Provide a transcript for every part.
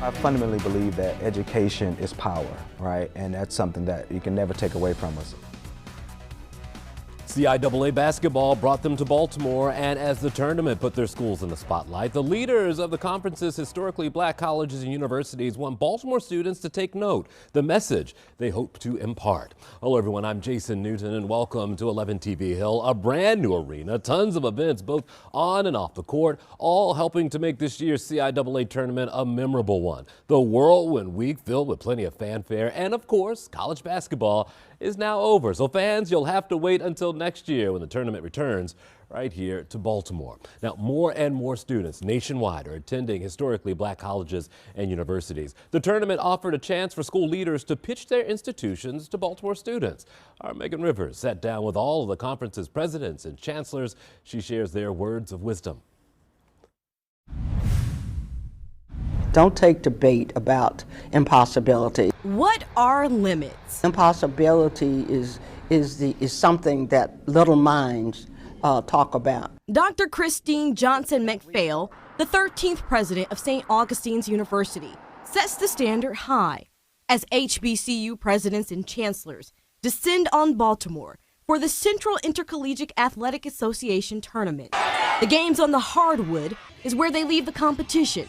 I fundamentally believe that education is power, right? And that's something that you can never take away from us. CIAA basketball brought them to Baltimore, and as the tournament put their schools in the spotlight, the leaders of the conference's historically black colleges and universities want Baltimore students to take note, the message they hope to impart. Hello everyone, I'm Jason Newton and welcome to 11 TV Hill, a brand new arena, tons of events both on and off the court, all helping to make this year's CIAA tournament a memorable one. The whirlwind week filled with plenty of fanfare, and of course, college basketball is now over. So fans, you'll have to wait until next year when the tournament returns right here to Baltimore. Now, more and more students nationwide are attending historically black colleges and universities. The tournament offered a chance for school leaders to pitch their institutions to Baltimore students. Our Megan Rivers sat down with all of the conference's presidents and chancellors. She shares their words of wisdom. Don't take debate about impossibility. What are limits? Impossibility is something that little minds talk about. Dr. Christine Johnson McPhail, the 13th president of St. Augustine's University, sets the standard high as HBCU presidents and chancellors descend on Baltimore for the Central Intercollegiate Athletic Association tournament. The games on the hardwood is where they leave the competition.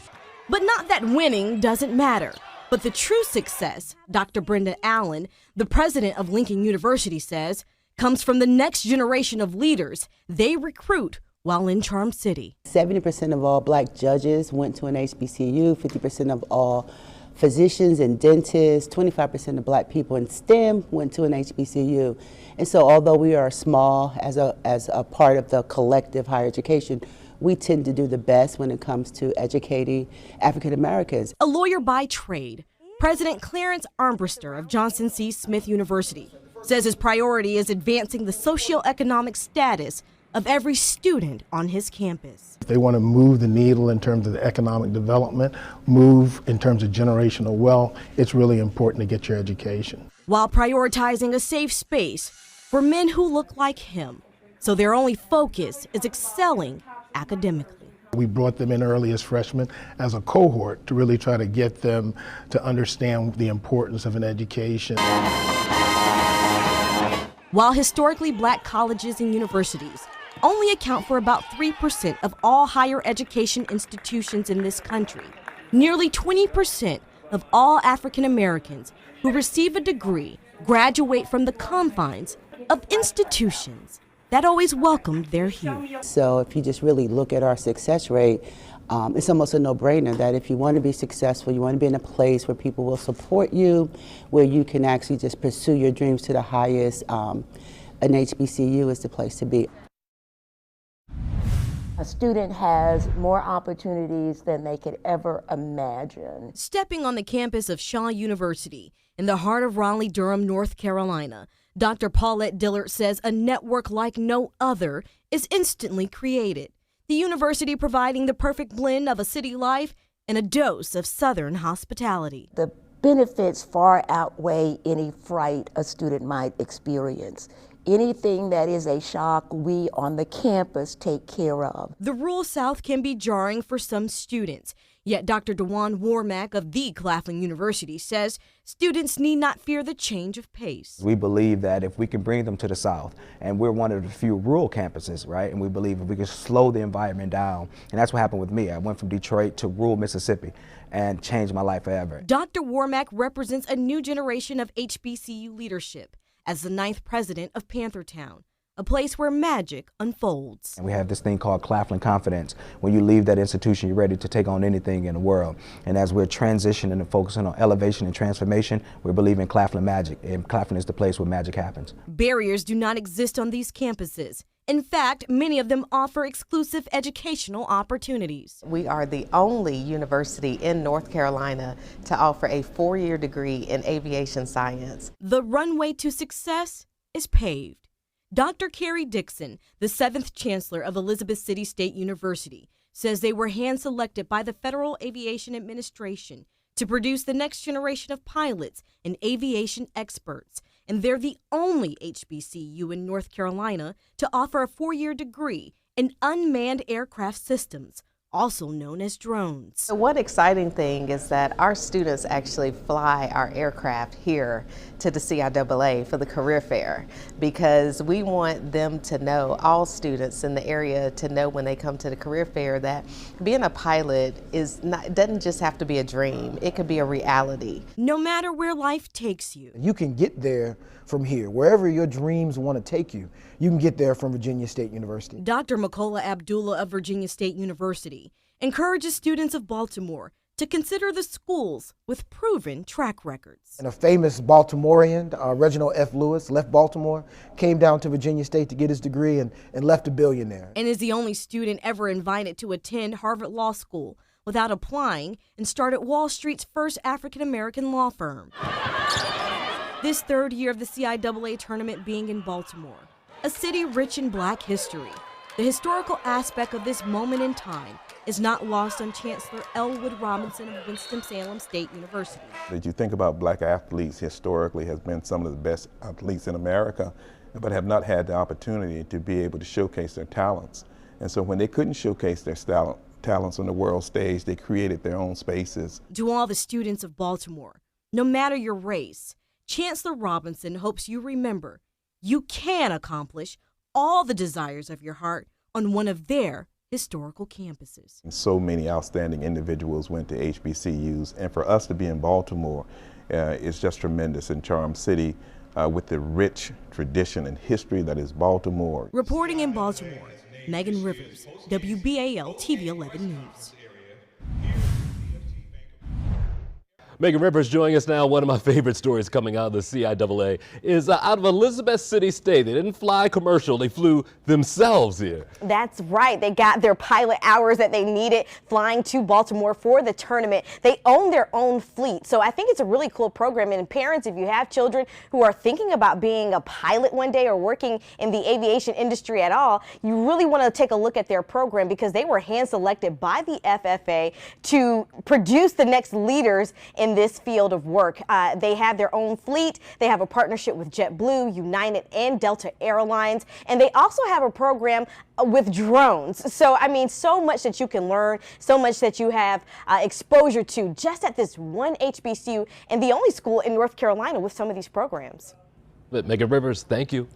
But not that winning doesn't matter. But the true success, Dr. Brenda Allen, the president of Lincoln University, says, comes from the next generation of leaders they recruit while in Charm City. 70% of all black judges went to an HBCU, 50% of all physicians and dentists, 25% of black people in STEM went to an HBCU. And so although we are small as a part of the collective higher education, we tend to do the best when it comes to educating African Americans. A lawyer by trade, President Clarence Armbruster of Johnson C. Smith University says his priority is advancing the socioeconomic status of every student on his campus. If they want to move the needle in terms of the economic development, move in terms of generational wealth, it's really important to get your education. While prioritizing a safe space for men who look like him, so their only focus is excelling academically. We brought them in early as freshmen as a cohort to really try to get them to understand the importance of an education. While historically black colleges and universities only account for about 3% of all higher education institutions in this country, nearly 20% of all African Americans who receive a degree graduate from the confines of institutions that always welcomed their hue. So if you just really look at our success rate, it's almost a no-brainer that if you want to be successful, you want to be in a place where people will support you, where you can actually just pursue your dreams to the highest, an HBCU is the place to be. A student has more opportunities than they could ever imagine. Stepping on the campus of Shaw University in the heart of Raleigh-Durham, North Carolina, Dr. Paulette Dillard says a network like no other is instantly created. The university providing the perfect blend of a city life and a dose of Southern hospitality. The benefits far outweigh any fright a student might experience. Anything that is a shock, we on the campus take care of. The rural South can be jarring for some students. Yet Dr. DeJuan Warmack of the Claflin University says students need not fear the change of pace. We believe that if we can bring them to the South, and we're one of the few rural campuses, right? And we believe if we can slow the environment down, and that's what happened with me. I went from Detroit to rural Mississippi and changed my life forever. Dr. Warmack represents a new generation of HBCU leadership as the 9th president of Panthertown, a place where magic unfolds. And we have this thing called Claflin Confidence. When you leave that institution, you're ready to take on anything in the world. And as we're transitioning and focusing on elevation and transformation, we believe in Claflin magic. And Claflin is the place where magic happens. Barriers do not exist on these campuses. In fact, many of them offer exclusive educational opportunities. We are the only university in North Carolina to offer a 4-year degree in aviation science. The runway to success is paved. Dr. Carrie Dixon, the 7th Chancellor of Elizabeth City State University, says they were hand-selected by the Federal Aviation Administration to produce the next generation of pilots and aviation experts, and they're the only HBCU in North Carolina to offer a 4-year degree in unmanned aircraft systems, also known as drones. So one exciting thing is that our students actually fly our aircraft here to the CIAA for the career fair, because we want them to know, all students in the area to know when they come to the career fair, that being a pilot doesn't just have to be a dream, it could be a reality. No matter where life takes you, you can get there from here. Wherever your dreams want to take you, you can get there from Virginia State University. Dr. Makola Abdullah of Virginia State University encourages students of Baltimore to consider the schools with proven track records. And a famous Baltimorean, Reginald F. Lewis, left Baltimore, came down to Virginia State to get his degree and left a billionaire. And is the only student ever invited to attend Harvard Law School without applying, and started Wall Street's first African-American law firm. This third year of the CIAA tournament being in Baltimore, a city rich in Black history, the historical aspect of this moment in time is not lost on Chancellor Elwood Robinson of Winston-Salem State University. That you think about Black athletes historically has been some of the best athletes in America, but have not had the opportunity to be able to showcase their talents. And so when they couldn't showcase their talents on the world stage, they created their own spaces. To all the students of Baltimore, no matter your race, Chancellor Robinson hopes you remember you can accomplish all the desires of your heart on one of their historical campuses. And so many outstanding individuals went to HBCUs, and for us to be in Baltimore is just tremendous, in Charm City with the rich tradition and history that is Baltimore. Reporting in Baltimore, Megan Rivers, WBAL TV 11 News. Megan Rivers joining us now. One of my favorite stories coming out of the CIAA is out of Elizabeth City State. They didn't fly commercial, they flew themselves here. That's right. They got their pilot hours that they needed flying to Baltimore for the tournament. They own their own fleet. So I think it's a really cool program. And parents, if you have children who are thinking about being a pilot one day or working in the aviation industry at all, you really want to take a look at their program, because they were hand selected by the FFA to produce the next leaders in this field of work. They have their own fleet. They have a partnership with JetBlue, United, and Delta Airlines. And they also have a program with drones. So, I mean, so much that you can learn, so much that you have exposure to just at this one HBCU, and the only school in North Carolina with some of these programs. Megan Rivers, thank you.